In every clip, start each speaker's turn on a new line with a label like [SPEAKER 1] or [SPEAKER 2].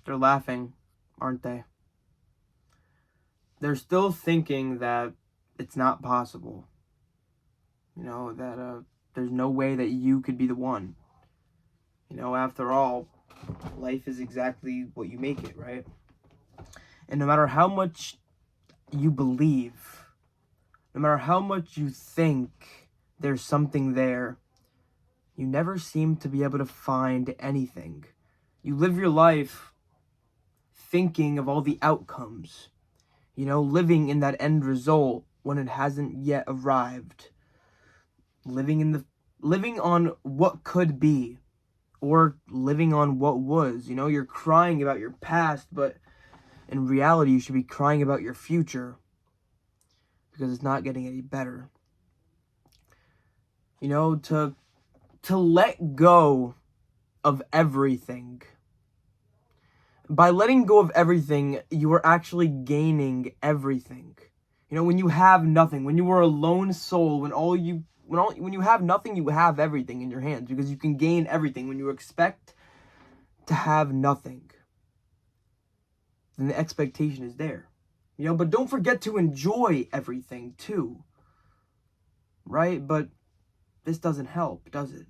[SPEAKER 1] They're laughing, aren't they? They're still thinking that it's not possible. That there's no way that you could be the one. After all, life is exactly what you make it, right? And no matter how much you believe, no matter how much you think there's something there, you never seem to be able to find anything. You live your life thinking of all the outcomes, living in that end result when it hasn't yet arrived. Living on what could be, or living on what was. You're crying about your past, but in reality you should be crying about your future, because it's not getting any better. To let go of everything. By letting go of everything, you are actually gaining everything. When you have nothing, when you are a lone soul, when you have nothing, you have everything in your hands, because you can gain everything. When you expect to have nothing, then the expectation is there. But don't forget to enjoy everything too. Right? But this doesn't help, does it?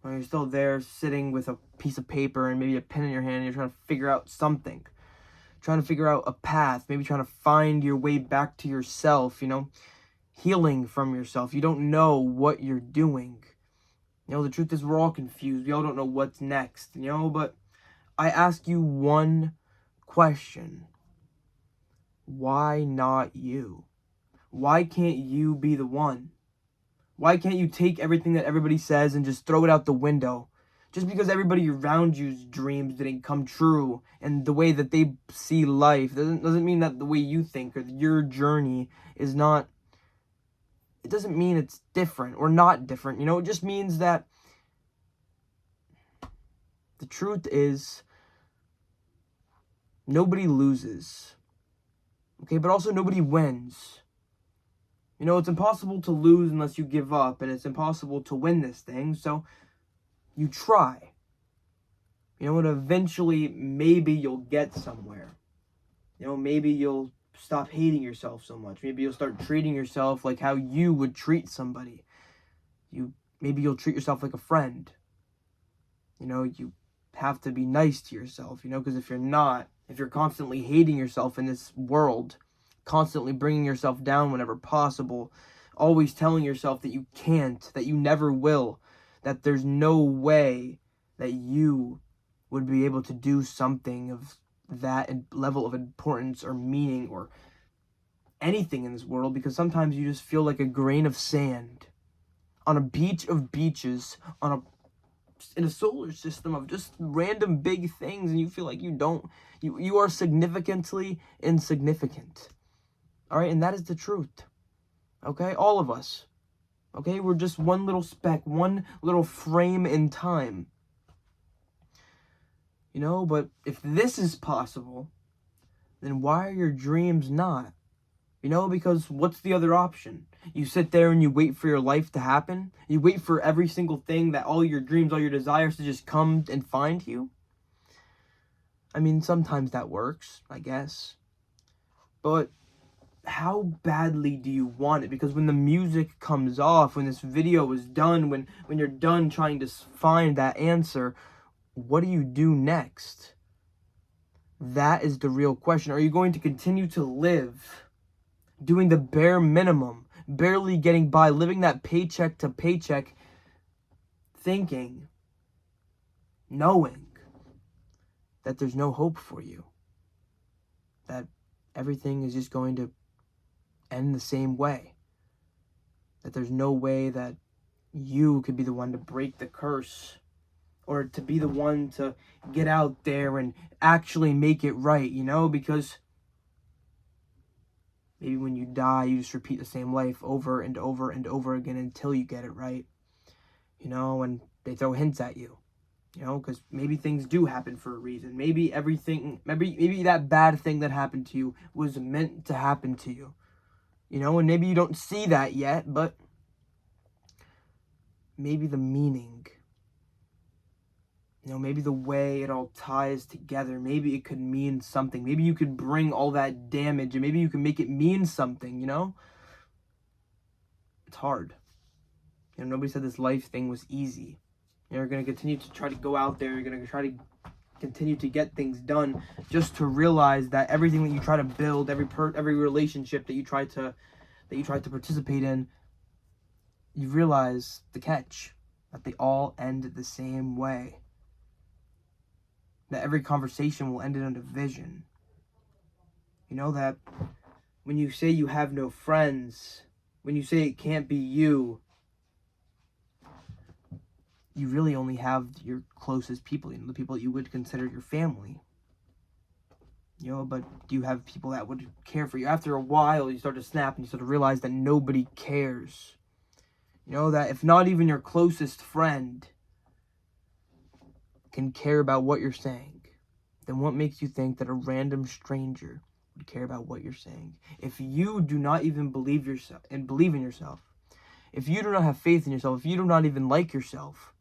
[SPEAKER 1] When you're still there sitting with a piece of paper and maybe a pen in your hand, and you're trying to figure out something, trying to figure out a path, maybe trying to find your way back to yourself, healing from yourself. You don't know what you're doing. The truth is, we're all confused. We all don't know what's next, but I ask you one question. Why not you? Why can't you be the one? Why can't you take everything that everybody says and just throw it out the window? Just because everybody around you's dreams didn't come true and the way that they see life doesn't mean that the way you think or your journey is not, it doesn't mean it's different or not different. It just means that the truth is nobody loses. Okay, but also nobody wins. It's impossible to lose unless you give up, and it's impossible to win this thing, so you try. And eventually, maybe you'll get somewhere. Maybe you'll stop hating yourself so much. Maybe you'll start treating yourself like how you would treat somebody. Maybe you'll treat yourself like a friend. You have to be nice to yourself, because if you're constantly hating yourself in this world, constantly bringing yourself down whenever possible, always telling yourself that you can't, that you never will, that there's no way that you would be able to do something of that level of importance or meaning or anything in this world, because sometimes you just feel like a grain of sand on a beach of beaches, in a solar system of just random big things, and you feel like you are significantly insignificant. All right, and that is the truth. Okay, all of us. Okay, we're just one little speck, one little frame in time. But if this is possible, then why are your dreams not? Because what's the other option? You sit there and you wait for your life to happen? You wait for every single thing, that all your dreams, all your desires to just come and find you? I mean, sometimes that works, I guess. But how badly do you want it? Because when the music comes off, when this video is done, when you're done trying to find that answer, what do you do next? That is the real question. Are you going to continue to live doing the bare minimum, barely getting by, living that paycheck to paycheck, thinking, knowing that there's no hope for you, that everything is just going to end the same way, that there's no way that you could be the one to break the curse, or to be the one to get out there and actually make it right, because maybe when you die, you just repeat the same life over and over and over again until you get it right, and they throw hints at you, because maybe things do happen for a reason. Maybe that bad thing that happened to you was meant to happen to you, and maybe you don't see that yet, but maybe the meaning, You know, maybe the way it all ties together, maybe it could mean something. Maybe you could bring all that damage and maybe you can make it mean something, you know? It's hard. You know, nobody said this life thing was easy. You're going to continue to try to go out there. You're going to try to continue to get things done just to realize that everything that you try to build, every relationship that you try to participate in, you realize the catch, that they all end the same way. That every conversation will end in a division. You know, that when you say you have no friends, when you say it can't be you, you really only have your closest people, you know, the people that you would consider your family. You know, but do you have people that would care for you? After a while, you start to snap and you start to realize that nobody cares. You know, that if not even your closest friend can care about what you're saying, then what makes you think that a random stranger would care about what you're saying? If you do not even believe in yourself, if you do not have faith in yourself, if you do not even like yourself,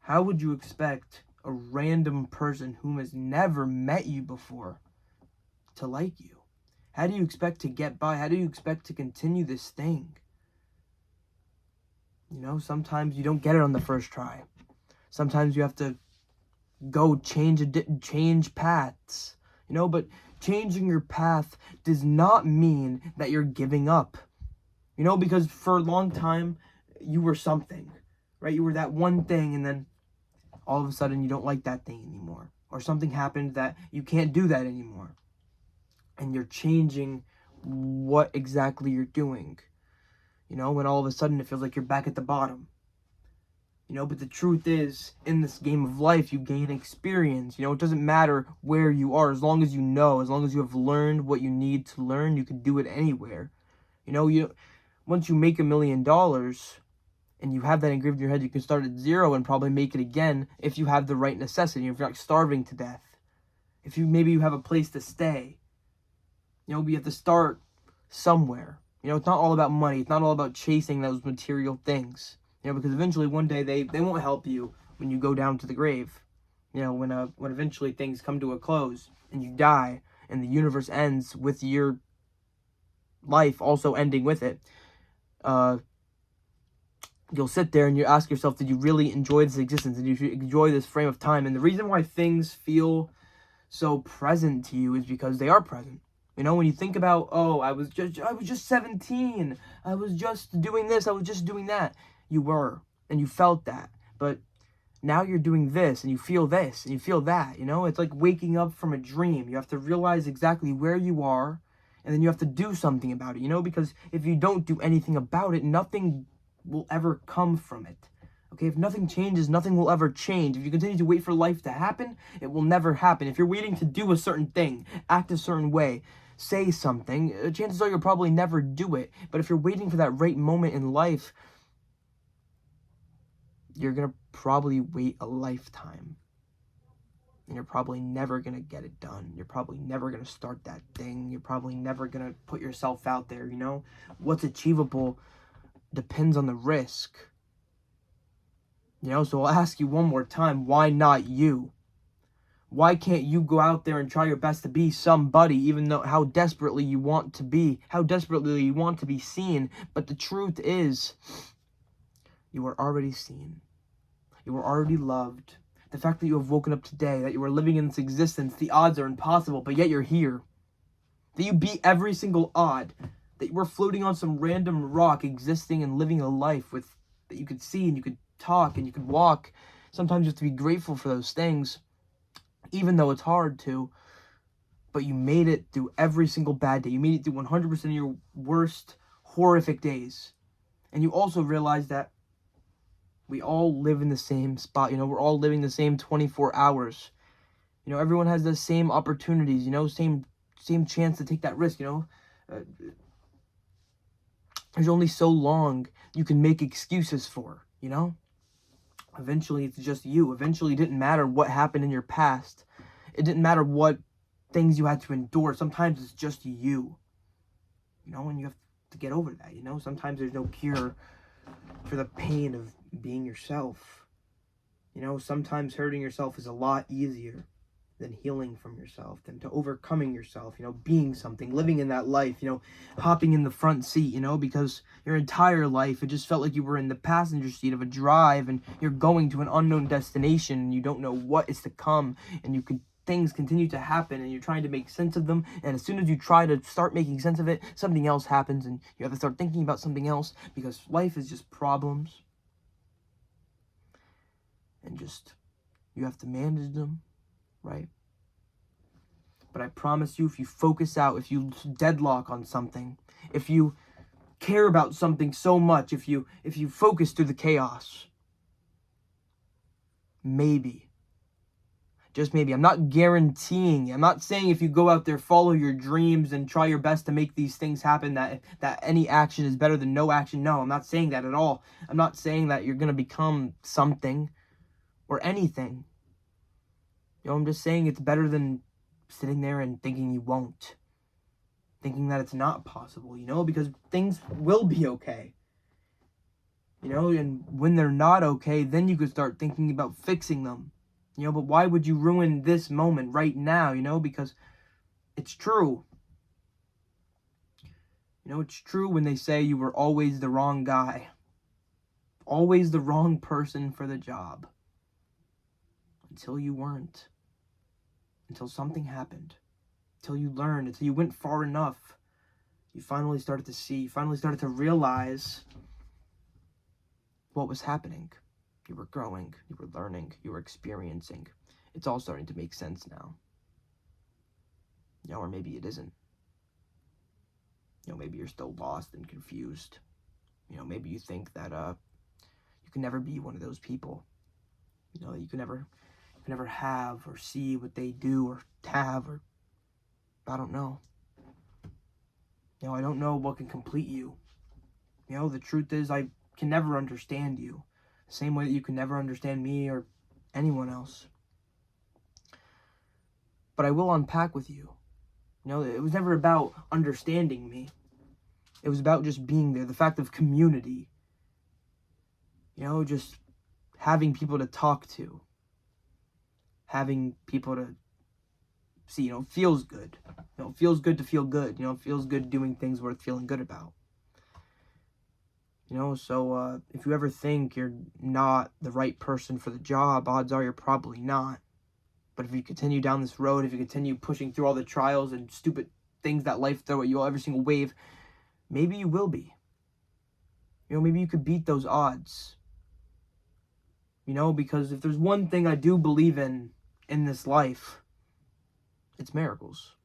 [SPEAKER 1] how would you expect a random person whom has never met you before to like you? How do you expect to get by? How do you expect to continue this thing? You know, sometimes you don't get it on the first try. Sometimes you have to go change paths. You know, but changing your path does not mean that you're giving up. You know, because for a long time, you were something, right? You were that one thing, and then all of a sudden you don't like that thing anymore. Or something happened that you can't do that anymore. And you're changing what exactly you're doing. You know, when all of a sudden it feels like you're back at the bottom. You know, but the truth is, in this game of life, you gain experience. You know, it doesn't matter where you are. As long as you know, as long as you have learned what you need to learn, you can do it anywhere. You know, once you make $1 million, and you have that engraved in your head, you can start at zero and probably make it again if you have the right necessity, if you're not starving to death. If maybe you have a place to stay. You know, you have to start somewhere. You know, it's not all about money. It's not all about chasing those material things. You know, because eventually one day they won't help you when you go down to the grave. You know, when eventually things come to a close and you die and the universe ends with your life also ending with it. You'll sit there and you ask yourself, did you really enjoy this existence? Did you enjoy this frame of time? And the reason why things feel so present to you is because they are present. You know, when you think about, oh, I was just 17. I was just doing this. I was just doing that. You were, and you felt that. But now you're doing this, and you feel this, and you feel that. You know, it's like waking up from a dream. You have to realize exactly where you are, and then you have to do something about it, you know, because if you don't do anything about it, nothing will ever come from it. Okay, if nothing changes, nothing will ever change. If you continue to wait for life to happen, it will never happen. If you're waiting to do a certain thing, act a certain way, say something, chances are you'll probably never do it. But if you're waiting for that right moment in life, you're going to probably wait a lifetime. And you're probably never going to get it done. You're probably never going to start that thing. You're probably never going to put yourself out there, you know? What's achievable depends on the risk. You know, so I'll ask you one more time, why not you? Why can't you go out there and try your best to be somebody, even though how desperately you want to be, how desperately you want to be seen? But the truth is, you are already seen. You are already loved. The fact that you have woken up today, that you are living in this existence, the odds are impossible, but yet you're here. That you beat every single odd. That you were floating on some random rock, existing and living a life with that you could see and you could talk and you could walk. Sometimes you have to be grateful for those things, even though it's hard to. But you made it through every single bad day. You made it through 100% of your worst, horrific days. And you also realize that we all live in the same spot. You know, we're all living the same 24 hours. You know, everyone has the same opportunities, you know, same chance to take that risk, you know. There's only so long you can make excuses for, you know? Eventually, it's just you. Eventually, it didn't matter what happened in your past. It didn't matter what things you had to endure. Sometimes it's just you. You know, and you have to get over that, you know? Sometimes there's no cure for the pain of being yourself. You know, sometimes hurting yourself is a lot easier than healing from yourself, than to overcoming yourself, you know, being something, living in that life, you know, hopping in the front seat, you know, because your entire life, it just felt like you were in the passenger seat of a drive and you're going to an unknown destination and you don't know what is to come, and things continue to happen and you're trying to make sense of them, and as soon as you try to start making sense of it, something else happens and you have to start thinking about something else, because life is just problems, and just, you have to manage them, right? But I promise you, if you focus out, if you deadlock on something, if you care about something so much, if you focus through the chaos, maybe, just maybe, I'm not guaranteeing, I'm not saying if you go out there, follow your dreams and try your best to make these things happen, that any action is better than no action. No, I'm not saying that at all. I'm not saying that you're going to become something or anything. You know, I'm just saying it's better than sitting there and thinking you won't. Thinking that it's not possible, you know, because things will be okay. You know, and when they're not okay, then you could start thinking about fixing them. You know, but why would you ruin this moment right now, you know, because it's true. You know, it's true when they say you were always the wrong guy. Always the wrong person for the job. Until you weren't. Until something happened. Until you learned. Until you went far enough. You finally started to see. You finally started to realize what was happening. You were growing. You were learning. You were experiencing. It's all starting to make sense now. You know, or maybe it isn't. You know, maybe you're still lost and confused. You know, maybe you think that you can never be one of those people. You know, that you can never have or see what they do or have, or I don't know. You know, I don't know what can complete you. You know, the truth is I can never understand you. The same way that you can never understand me or anyone else. But I will unpack with you. You know, it was never about understanding me. It was about just being there. The fact of community. You know, just having people to talk to. Having people to see, you know, feels good. You know, it feels good to feel good. You know, it feels good doing things worth feeling good about. You know, so if you ever think you're not the right person for the job, odds are you're probably not. But if you continue down this road, if you continue pushing through all the trials and stupid things that life throw at you every single wave, maybe you will be. You know, maybe you could beat those odds. You know, because if there's one thing I do believe in this life, it's miracles.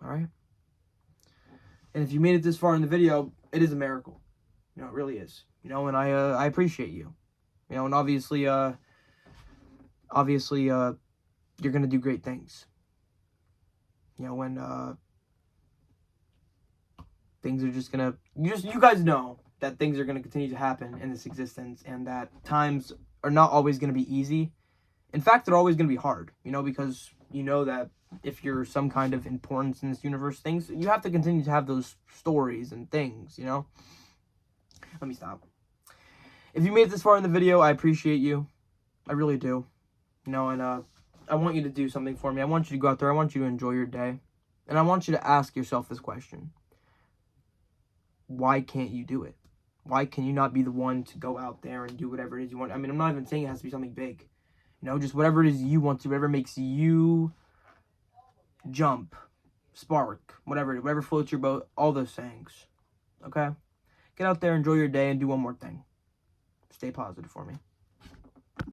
[SPEAKER 1] Alright? And if you made it this far in the video, it is a miracle. You know, it really is. You know, and I appreciate you. You know, and obviously, you're gonna do great things. You know, when things are just gonna, you guys know that things are gonna continue to happen in this existence, and that times are not always gonna be easy. In fact, they're always gonna be hard. You know, because you know that if you're some kind of importance in this universe, things, you have to continue to have those stories and things. You know. Let me stop. If you made it this far in the video, I appreciate you. I really do. You know, and I want you to do something for me. I want you to go out there. I want you to enjoy your day. And I want you to ask yourself this question. Why can't you do it? Why can you not be the one to go out there and do whatever it is you want? I mean, I'm not even saying it has to be something big. You know, just whatever it is you want to, whatever makes you jump, spark, whatever floats your boat, all those things. Okay? Get out there, enjoy your day, and do one more thing. Stay positive for me.